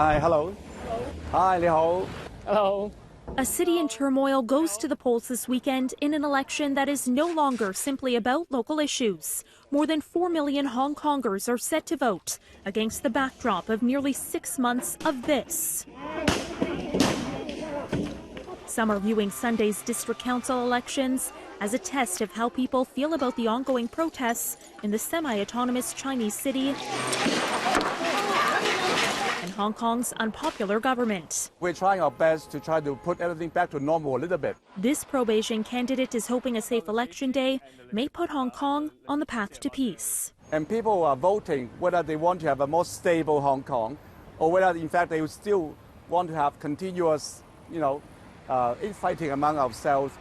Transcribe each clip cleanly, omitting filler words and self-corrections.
Hi, hello. Hi, 你好. Hello. A city in turmoil goes to the polls this weekend in an election that is no longer simply about local issues. More than 4 million Hong Kongers are set to vote against the backdrop of nearly 6 months of this. Some are viewing Sunday's district council elections as a test of how people feel about the ongoing protests in the semi-autonomous Chinese city and Hong Kong's unpopular government. We're trying our best to try to put everything back to normal a little bit. This pro-Beijing candidate is hoping a safe election day may put Hong Kong on the path to peace. And people are voting whether they want to have a more stable Hong Kong or whether, in fact, they still want to have continuous, infighting among ourselves.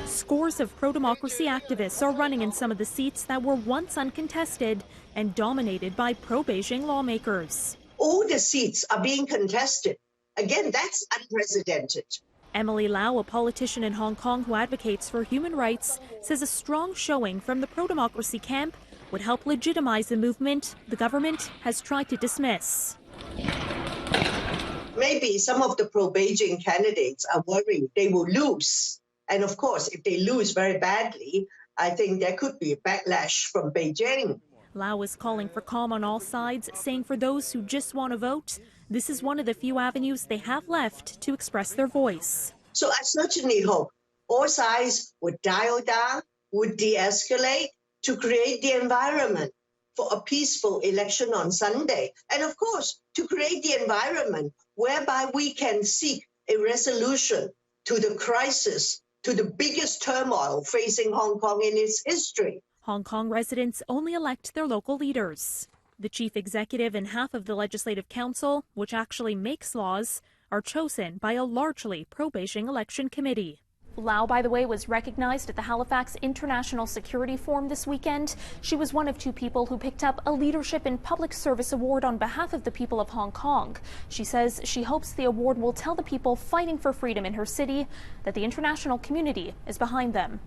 Scores of pro-democracy activists are running in some of the seats that were once uncontested and dominated by pro-Beijing lawmakers. All the seats are being contested. Again, that's unprecedented. Emily Lau, a politician in Hong Kong who advocates for human rights, says a strong showing from the pro-democracy camp would help legitimize the movement the government has tried to dismiss. Maybe some of the pro-Beijing candidates are worried they will lose. And of course, if they lose very badly, I think there could be a backlash from Beijing. Lau is calling for calm on all sides, saying for those who just want to vote, this is one of the few avenues they have left to express their voice. So I certainly hope all sides would dial down, would de-escalate to create the environment for a peaceful election on Sunday. And of course, to create the environment whereby we can seek a resolution to the crisis, to the biggest turmoil facing Hong Kong in its history. Hong Kong residents only elect their local leaders. The chief executive and half of the Legislative Council, which actually makes laws, are chosen by a largely pro-Beijing election committee. Lau, by the way, was recognized at the Halifax International Security Forum this weekend. She was one of 2 people who picked up a Leadership in Public Service award on behalf of the people of Hong Kong. She says she hopes the award will tell the people fighting for freedom in her city that the international community is behind them.